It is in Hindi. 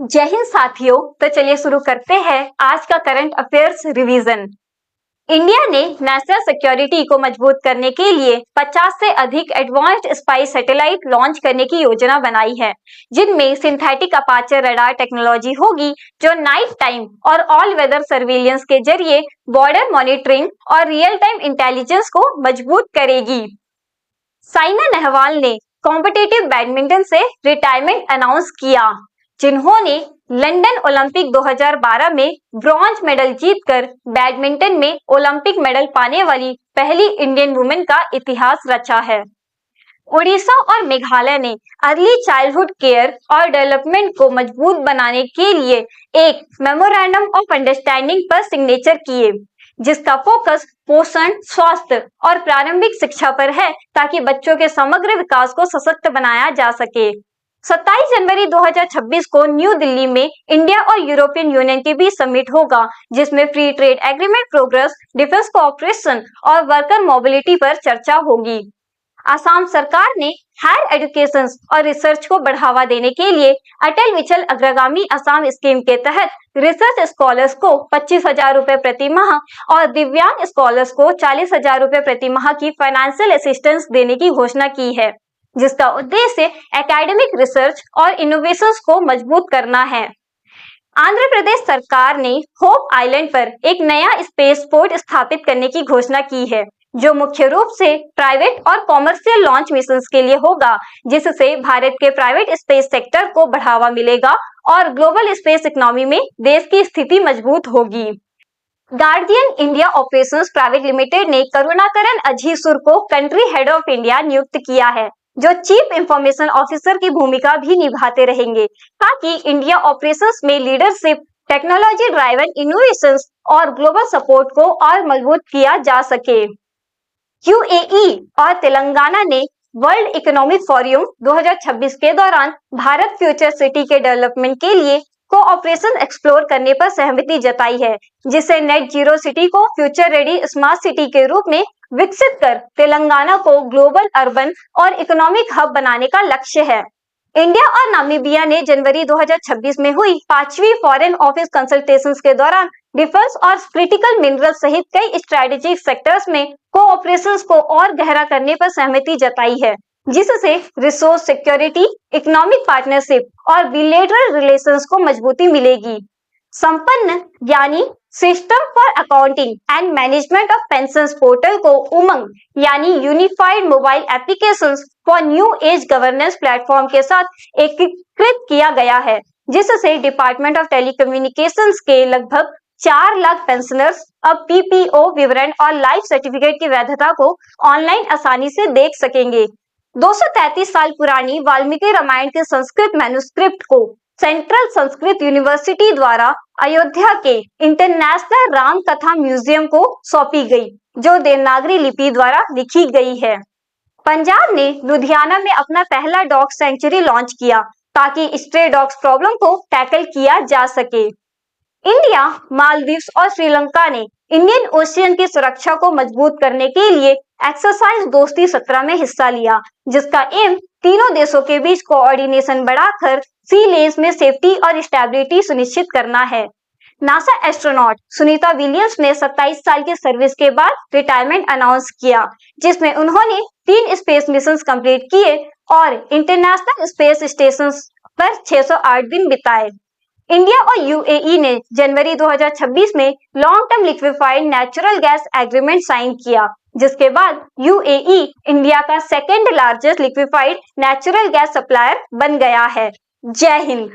जय हिंद साथियों। तो चलिए शुरू करते हैं आज का करंट अफेयर्स रिवीजन। इंडिया ने नेशनल सिक्योरिटी को मजबूत करने के लिए 50 से अधिक एडवांस्ड स्पाई सैटेलाइट लॉन्च करने की योजना बनाई है, जिनमें सिंथेटिक अपाचर रडार टेक्नोलॉजी होगी, जो नाइट टाइम और ऑल वेदर सर्विलियंस के जरिए बॉर्डर मॉनिटरिंग और रियल टाइम इंटेलिजेंस को मजबूत करेगी। साइना नेहवाल ने कॉम्पिटिटिव बैडमिंटन से रिटायरमेंट अनाउंस किया, जिन्होंने लंदन ओलंपिक 2012 में ब्रॉन्ज मेडल जीतकर बैडमिंटन में ओलंपिक मेडल पाने वाली पहली इंडियन वुमेन का इतिहास रचा है। ओडिशा और मेघालय ने अर्ली चाइल्डहुड केयर और डेवलपमेंट को मजबूत बनाने के लिए एक मेमोरेंडम ऑफ अंडरस्टैंडिंग पर सिग्नेचर किए, जिसका फोकस पोषण, स्वास्थ्य और प्रारंभिक शिक्षा पर है, ताकि बच्चों के समग्र विकास को सशक्त बनाया जा सके। 27 जनवरी 2026 को न्यू दिल्ली में इंडिया और यूरोपियन यूनियन के बीच समिट होगा, जिसमें free trade agreement progress, defence cooperation और वर्कर मोबिलिटी पर चर्चा होगी। असम सरकार ने हायर एजुकेशन और रिसर्च को बढ़ावा देने के लिए अटल विचल अग्रगामी असम स्कीम के तहत रिसर्च स्कॉलर्स को 25,000 रुपए प्रति माह और दिव्यांग स्कॉलर्स को 40,000 रुपए प्रति माह की फाइनेंशियल असिस्टेंस देने की घोषणा की है, जिसका उद्देश्य एकेडमिक रिसर्च और इनोवेशंस को मजबूत करना है। आंध्र प्रदेश सरकार ने होप आइलैंड पर एक नया स्पेस पोर्ट स्थापित करने की घोषणा की है, जो मुख्य रूप से प्राइवेट और कॉमर्शियल लॉन्च मिशंस के लिए होगा, जिससे भारत के प्राइवेट स्पेस सेक्टर को बढ़ावा मिलेगा और ग्लोबल स्पेस इकोनॉमी में देश की स्थिति मजबूत होगी। Guardian India operations private limited ने करुणाकरन अजीसुर को कंट्री हेड ऑफ इंडिया नियुक्त किया है, जो चीफ इंफॉर्मेशन ऑफिसर की भूमिका भी निभाते रहेंगे, ताकि इंडिया ऑपरेशंस में लीडरशिप, टेक्नोलॉजी ड्राइवन इनोवेशंस और ग्लोबल सपोर्ट को और मजबूत किया जा सके। यूएई और तेलंगाना ने वर्ल्ड इकोनॉमिक फोरम 2026 के दौरान भारत फ्यूचर सिटी के डेवलपमेंट के लिए कोऑपरेशन एक्सप्लोर करने पर सहमति जताई है, जिससे नेट जीरो सिटी को फ्यूचर रेडी स्मार्ट सिटी के रूप में विकसित कर तेलंगाना को ग्लोबल अर्बन और इकोनॉमिक हब बनाने का लक्ष्य है। इंडिया और नामीबिया ने जनवरी 2026 में हुई 5वीं फॉरेन ऑफिस कंसल्टेशंस के दौरान डिफेंस और क्रिटिकल मिनरल सहित कई स्ट्रेटेजिक सेक्टर्स में कोऑपरेशंस को और गहरा करने पर सहमति जताई है, जिससे रिसोर्स सिक्योरिटी, इकोनॉमिक पार्टनरशिप और बिलेटरल रिलेशंस को मजबूती मिलेगी। संपन्न यानी system for accounting and management of pensions portal को उमंग यानी unified mobile applications for new age governance platform के साथ एकीकृत किया गया है, जिससे डिपार्टमेंट ऑफ टेलीकम्युनिकेशंस के लगभग 4 लाख पेंशनर्स अब पीपीओ विवरण और लाइफ सर्टिफिकेट की वैधता को ऑनलाइन आसानी से देख सकेंगे। 233 साल पुरानी वाल्मीकि रामायण के संस्कृत मैन्युस्क्रिप्ट को सेंट्रल संस्कृत यूनिवर्सिटी द्वारा अयोध्या के इंटरनेशनल राम कथा म्यूजियम को सौंपी गई, जो देवनागरी लिपि द्वारा लिखी गई है। पंजाब ने लुधियाना में अपना पहला डॉग सेंचुरी लॉन्च किया, ताकि स्ट्रे डॉग्स प्रॉब्लम को टैकल किया जा सके। इंडिया, मालदीव्स और श्रीलंका ने इंडियन ओशियन की सुरक्षा को मजबूत करने के लिए एक्सरसाइज दोस्ती 17 में हिस्सा लिया, जिसका एम तीनों देशों के बीच कोऑर्डिनेशन बढ़ाकर सी लेन्स में सेफ्टी और स्टेबिलिटी सुनिश्चित करना है। नासा एस्ट्रोनॉट सुनीता विलियम्स ने 27 साल की सर्विस के बाद रिटायरमेंट अनाउंस किया, जिसमें उन्होंने 3 स्पेस मिशंस कंप्लीट किए और इंटरनेशनल स्पेस स्टेशन पर 608 दिन बिताए। इंडिया और यूएई ने जनवरी 2026 में long term liquefied natural gas agreement sign किया, जिसके बाद यूएई इंडिया का second largest liquefied natural gas supplier बन गया है। जय हिंद।